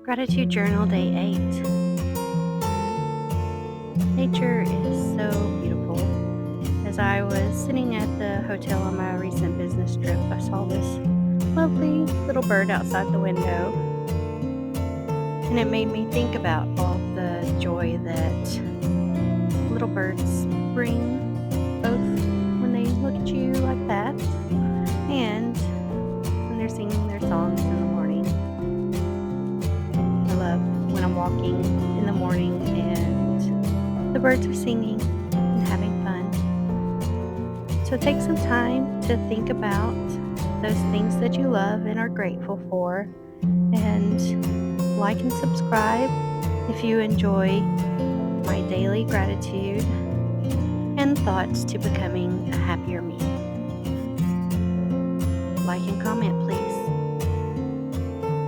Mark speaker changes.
Speaker 1: Gratitude Journal Day 8. Nature is so beautiful. As I was sitting at the hotel on my recent business trip, I saw this lovely little bird outside the window, and it made me think about all the joy that little birds bring, both when they look at you like that and when they're singing their songs in the morning. I love when I'm walking in the morning and the birds are singing and having fun. So take some time to think about those things that you love and are grateful for, and like and subscribe if you enjoy my daily gratitude and thoughts to becoming a happier me. Like and comment, please.